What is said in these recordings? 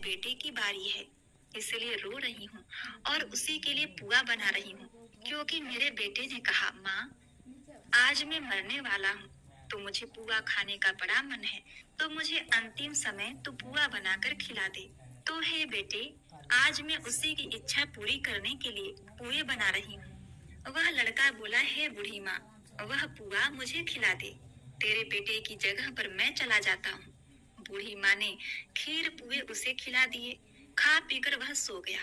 बेटे की बारी है, इसलिए रो रही हूँ और उसी के लिए पुआ बना रही हूँ, क्योंकि मेरे बेटे ने कहा, माँ आज मैं मरने वाला हूँ, तो मुझे पुआ खाने का बड़ा मन है, तो मुझे अंतिम समय तू पुआ बनाकर खिला दे। तो हे बेटे, आज मैं उसी की इच्छा पूरी करने के लिए पुए बना रही हूँ। वह लड़का बोला, हे बूढ़ी माँ, वह पुआ मुझे खिला दे, तेरे बेटे की जगह पर मैं चला जाता हूँ। बूढ़ी माँ ने खीर पुए उसे खिला दिए। खा पीकर वह सो गया।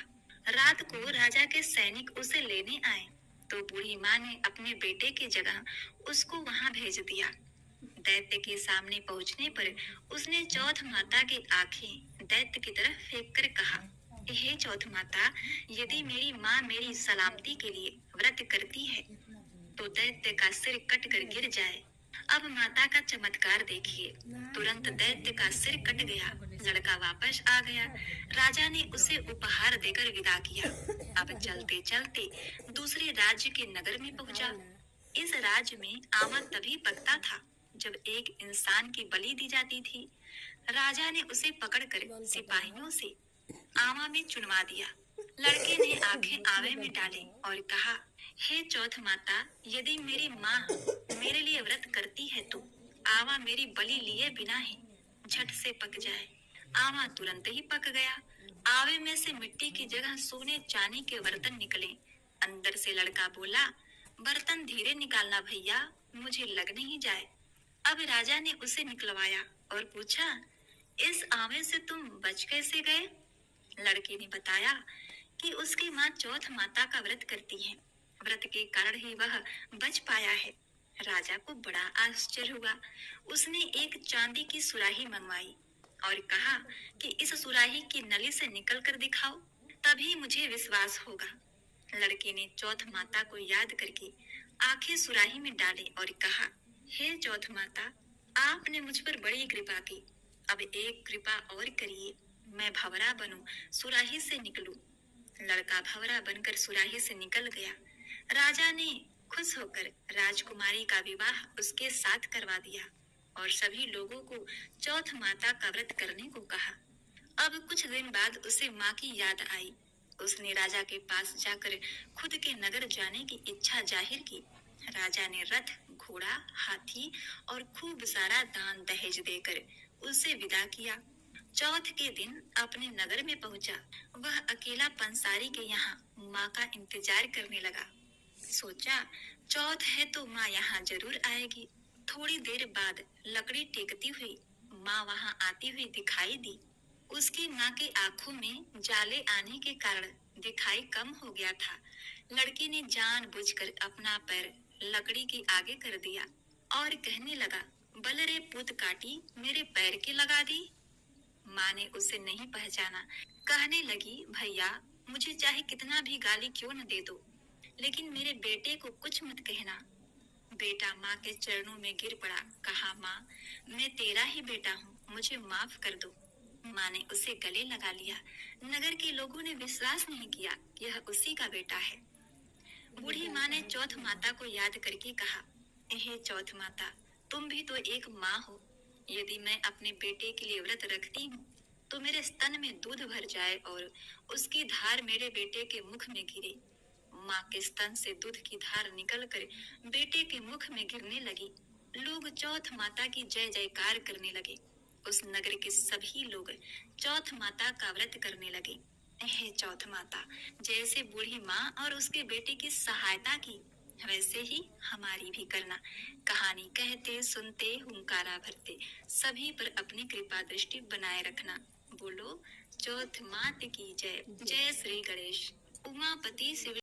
रात को राजा के सैनिक उसे लेने आए, तो बूढ़ी माँ ने अपने बेटे की जगह उसको वहां भेज दिया। दैत्य के सामने पहुंचने पर उसने चौथ माता की आंखें दैत्य की तरफ फेंक कर कहा, हे चौथ माता, यदि मेरी माँ मेरी सलामती के लिए व्रत करती है तो दैत्य का सिर कट कर गिर जाए। अब माता का चमत्कार देखिए। तुरंत दैत्य का सिर कट गया। लड़का वापस आ गया। राजा ने उसे उपहार देकर विदा किया। अब चलते चलते दूसरे राज्य के नगर में पहुंचा। इस राज्य में आमा तभी पकता था जब एक इंसान की बलि दी जाती थी। राजा ने उसे पकड़कर सिपाहियों से आमा में चुनवा दिया। लड़के ने आंखें आवे में डाली और कहा, हे चौथ माता, यदि मेरी माँ मेरे लिए व्रत करती है तो आवा मेरी बलि लिए बिना ही झट से पक जाए। आवा तुरंत ही पक गया। आवे में से मिट्टी की जगह सोने चांदी के बर्तन निकले। अंदर से लड़का बोला, बर्तन धीरे निकालना भैया, मुझे लग नहीं जाए। अब राजा ने उसे निकलवाया और पूछा, इस आवे से तुम बच कैसे गए? लड़के ने बताया कि उसकी माँ चौथ माता का व्रत करती है, व्रत के कारण ही वह बच पाया है। राजा को बड़ा आश्चर्य हुआ। उसने एक चांदी की सुराही मंगवाई और कहा कि इस सुराही की नली से निकल कर दिखाओ, तभी मुझे विश्वास होगा। लड़के ने चौथ माता को याद करके आंखें सुराही में डाली और कहा, हे चौथ माता, आपने मुझ पर बड़ी कृपा की। अब एक कृपा और करिए, मैं भंवरा बनूं, सुराही से निकलूं। लड़का भंवरा बनकर सुराही से निकल गया। राजा ने खुश होकर राजकुमारी का विवाह उसके साथ करवा दिया और सभी लोगों को चौथ माता का व्रत करने को कहा। अब कुछ दिन बाद उसे माँ की याद आई। उसने राजा के पास जाकर खुद के नगर जाने की इच्छा जाहिर की। राजा ने रथ, घोड़ा, हाथी और खूब सारा दान दहेज देकर उसे विदा किया। चौथ के दिन अपने नगर में पहुंचा। वह अकेला पंसारी के यहाँ माँ का इंतजार करने लगा। सोचा, चौथ है तो माँ यहाँ जरूर आएगी। थोड़ी देर बाद लकड़ी टेकती हुई माँ वहाँ आती हुई दिखाई दी। उसकी माँ की आंखों में जाले आने के कारण दिखाई कम हो गया था। लड़की ने जानबूझकर अपना पैर लकड़ी के आगे कर दिया और कहने लगा, बल रे पूत काटी, मेरे पैर के लगा दी। माँ ने उसे नहीं पहचाना। कहने लगी, भैया, मुझे चाहे कितना भी गाली क्यों न दे दो, लेकिन मेरे बेटे को कुछ मत कहना। बेटा माँ के चरणों में गिर पड़ा। कहा, माँ, मैं तेरा ही बेटा हूँ, मुझे माफ कर दो। माँ ने उसे गले लगा लिया। नगर के लोगों ने विश्वास नहीं किया, यह उसी का बेटा है। बूढ़ी माँ ने चौथ माता को याद करके कहा, हे चौथ माता, तुम भी तो एक माँ हो। यदि मैं अपने बेटे के लिए व्रत रखती हूँ तो मेरे स्तन में दूध भर जाए और उसकी धार मेरे बेटे के मुख में गिरे। माँ के स्तन से दूध की धार निकलकर बेटे के मुख में गिरने लगी। लोग चौथ माता की जय जयकार करने लगे। उस नगर के सभी लोग चौथ माता का व्रत करने लगे। हे चौथ माता, जैसे बूढ़ी माँ और उसके बेटे की सहायता की, वैसे ही हमारी भी करना। कहानी कहते सुनते हुंकारा भरते सभी पर अपनी कृपा दृष्टि बनाए रखना। बोलो चौथ मात की जय। जय श्री गणेश। उमापति शिव।